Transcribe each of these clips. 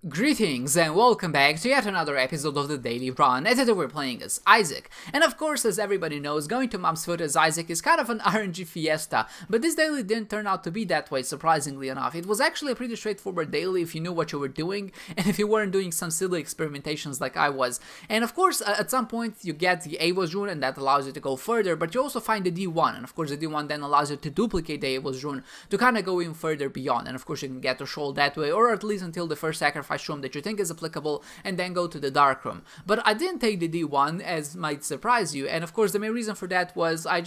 Greetings and welcome back to yet another episode of the Daily Run, and today we're playing as Isaac. And of course, as everybody knows, going to Mom's Foot as Isaac is kind of an RNG fiesta, but this daily didn't turn out to be that way, surprisingly enough. It was actually a pretty straightforward daily if you knew what you were doing, and if you weren't doing some silly experimentations like I was. And of course, at some point you get the AWOS rune, and that allows you to go further, but you also find the D1, and of course the D1 then allows you to duplicate the AWOS rune to kind of go even further beyond, and of course you can get to Shoal that way, or at least until the first sacrifice room that you think is applicable, and then go to the dark room. But I didn't take the D1, as might surprise you, and of course the main reason for that was I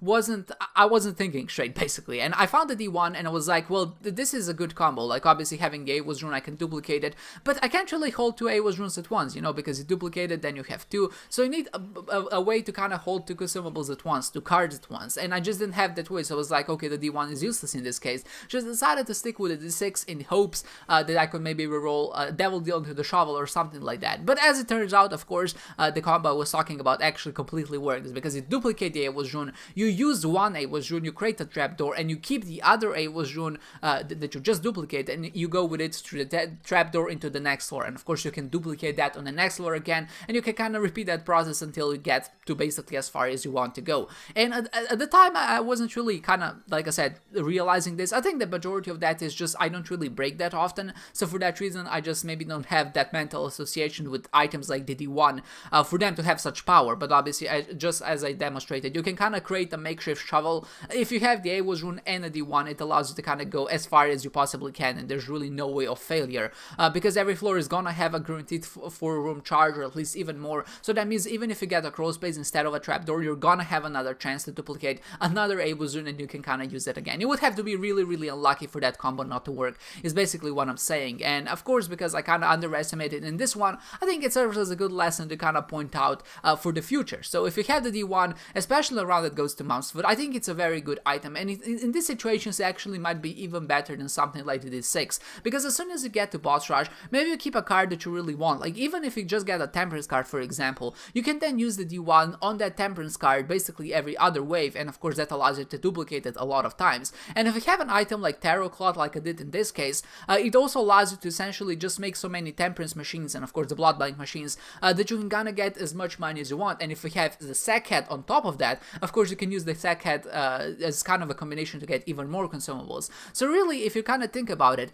wasn't thinking straight, basically. And I found the D1 and I was like, well, this is a good combo. Like, obviously having the AWOS rune, I can duplicate it, but I can't really hold two AWOS runes at once, you know, because you duplicate it, then you have two, so you need a way to kind of hold two consumables at once, two cards at once, and I just didn't have that way, so I was like, okay, the D1 is useless in this case. Just decided to stick with the D6 in hopes that I could maybe reroll Devil Deal into the shovel or something like that. But as it turns out, of course, the combo I was talking about actually completely works, because you duplicate the AWOS rune, you use one AWOS rune, you create a trapdoor, and you keep the other AWOS rune that you just duplicate, and you go with it through the trapdoor into the next floor. And of course you can duplicate that on the next floor again, and you can kind of repeat that process until you get to basically as far as you want to go. And at the time I wasn't really kind of, like I said, realizing this. I think the majority of that is just I don't really break that often, so for that reason I just maybe don't have that mental association with items like the D1 for them to have such power. But obviously, just as I demonstrated, you can kind of create a makeshift shovel. If you have the AWOS rune and a D1, it allows you to kind of go as far as you possibly can, and there's really no way of failure, because every floor is gonna have a guaranteed 4-room charge, or at least even more. So that means even if you get a crawl space instead of a trapdoor, you're gonna have another chance to duplicate another AWOS rune, and you can kind of use it again. You would have to be really, really unlucky for that combo not to work, is basically what I'm saying. And of course, because I kind of underestimated in this one, I think it serves as a good lesson to kind of point out for the future. So if you have the D1, especially around that goes to Mom's Foot, I think it's a very good item, and in these situations it actually might be even better than something like the D6, because as soon as you get to boss rush, maybe you keep a card that you really want. Like, even if you just get a Temperance card, for example, you can then use the D1 on that Temperance card basically every other wave, and of course that allows you to duplicate it a lot of times. And if you have an item like Tarot Cloth, like I did in this case, it also allows you to essentially just make so many Temperance machines, and of course the Blood Bank machines, that you can kind of get as much money as you want. And if you have the sack head on top of that, of course you can use the sack head as kind of a combination to get even more consumables. So really, if you kind of think about it,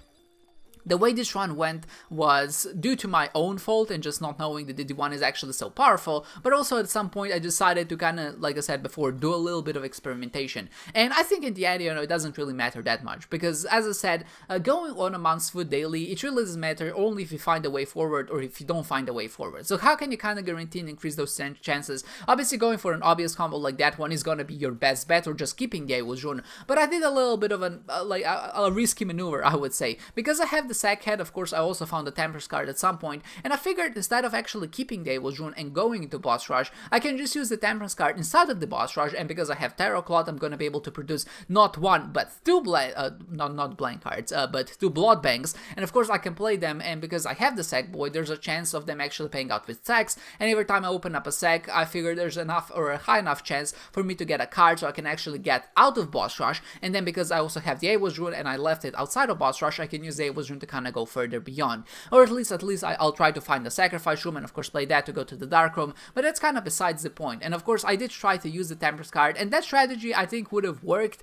the way this run went was due to my own fault and just not knowing that the D1 is actually so powerful, but also at some point I decided to kind of, like I said before, do a little bit of experimentation. And I think in the end, you know, it doesn't really matter that much, because as I said, going on a Mom's Foot daily, it really doesn't matter only if you find a way forward or if you don't find a way forward. So how can you kind of guarantee and increase those chances? Obviously, going for an obvious combo like that one is gonna be your best bet, or just keeping the AWOS rune, but I did a little bit of a risky maneuver, I would say, because I have the sack head. Of course, I also found the Temperance card at some point, and I figured instead of actually keeping the AWOS rune and going into boss rush, I can just use the Temperance card inside of the boss rush, and because I have Tarot Cloth, I'm gonna be able to produce not one but two not blank cards, but two Blood Banks, and of course I can play them. And because I have the sack boy, there's a chance of them actually paying out with sacks, and every time I open up a sack, I figure there's enough, or a high enough chance for me to get a card so I can actually get out of boss rush. And then because I also have the AWOS rune and I left it outside of boss rush, I can use the AWOS rune to kind of go further beyond, or at least I'll try to find the sacrifice room, and of course play that to go to the dark room, but that's kind of besides the point. And of course I did try to use the Temperance card, and that strategy I think would have worked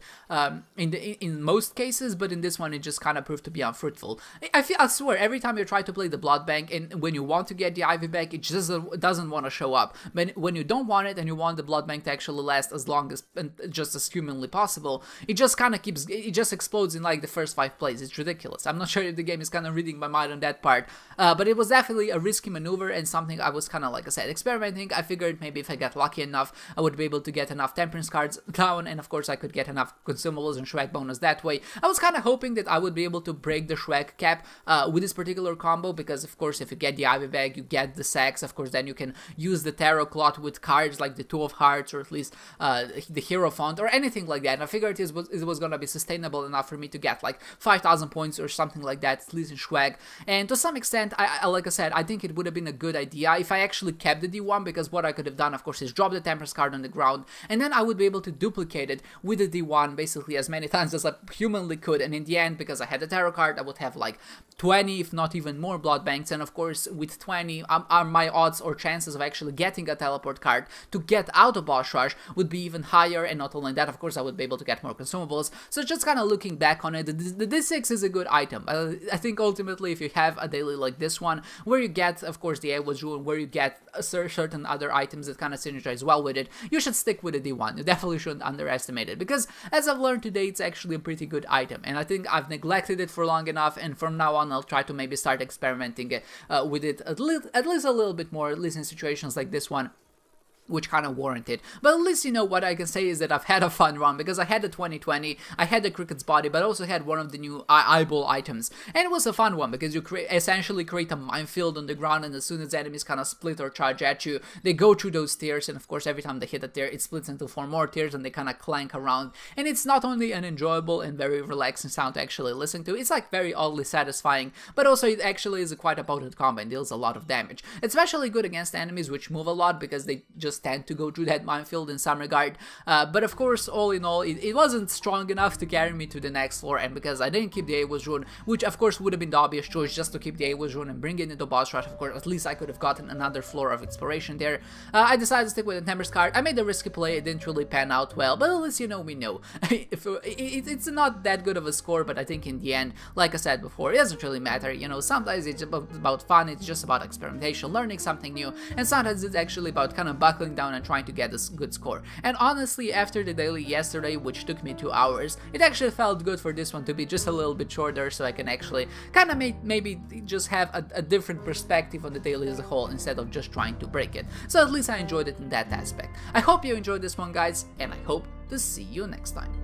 in most cases, but in this one it just kind of proved to be unfruitful. I swear, every time you try to play the Blood Bank, and when you want to get the Ivy back, it just doesn't want to show up. But when you don't want it and you want the Blood Bank to actually last as long as, and just as humanly possible, it just kind of it just explodes in like the first 5 plays. It's ridiculous. I'm not sure if the game is kind of reading my mind on that part, but it was definitely a risky maneuver and something I was kind of, like I said, experimenting. I figured maybe if I get lucky enough, I would be able to get enough Temperance cards down, and of course I could get enough consumables and Shrek bonus that way. I was kind of hoping that I would be able to break the Shrek cap with this particular combo, because of course if you get the Ivy bag, you get the sacks, of course then you can use the Tarot Cloth with cards like the Two of Hearts, or at least the Hierophant, or anything like that. And I figured it was gonna be sustainable enough for me to get like 5,000 points or something like that that Sleaze Swag, and to some extent, like I said, I think it would have been a good idea if I actually kept the D1, because what I could have done, of course, is drop the Temperance card on the ground, and then I would be able to duplicate it with the D1 basically as many times as I humanly could, and in the end, because I had the Tarot card, I would have like 20, if not even more blood banks, and of course, with 20, my odds or chances of actually getting a teleport card to get out of boss rush would be even higher, and not only that, of course, I would be able to get more consumables. So just kind of looking back on it, the D6 is a good item. I think ultimately, if you have a daily like this one, where you get, of course, the Awa's Rune, where you get certain other items that kind of synergize well with it, you should stick with the D1. You definitely shouldn't underestimate it, because as I've learned today, it's actually a pretty good item, and I think I've neglected it for long enough, and from now on, I'll try to maybe start experimenting with it at least a little bit more, at least in situations like this one, which kind of warrant it. But at least, you know, what I can say is that I've had a fun run, because I had the 2020, I had the Cricket's Body, but I also had one of the new eyeball items, and it was a fun one, because you essentially create a minefield on the ground, and as soon as enemies kind of split or charge at you, they go through those tiers, and of course, every time they hit a tier, it splits into 4 more tiers, and they kind of clank around, and it's not only an enjoyable and very relaxing sound to actually listen to, it's like very oddly satisfying, but also it actually is quite a potent combo and deals a lot of damage. It's especially good against enemies which move a lot, because they just tend to go through that minefield in some regard, but of course, all in all, it wasn't strong enough to carry me to the next floor, and because I didn't keep the Awa's Rune, which of course would have been the obvious choice, just to keep the Awa's Rune and bring it into boss rush, of course, at least I could have gotten another floor of exploration there. I decided to stick with the Temperance card. I made a risky play, it didn't really pan out well, but at least, you know, we know. It's not that good of a score, but I think in the end, like I said before, it doesn't really matter, you know, sometimes it's about fun, it's just about experimentation, learning something new, and sometimes it's actually about kind of buckling down and trying to get a good score. And honestly, after the daily yesterday, which took me 2 hours, it actually felt good for this one to be just a little bit shorter, so I can actually kind of maybe just have a different perspective on the daily as a whole, instead of just trying to break it. So at least I enjoyed it in that aspect. I hope you enjoyed this one, guys, and I hope to see you next time.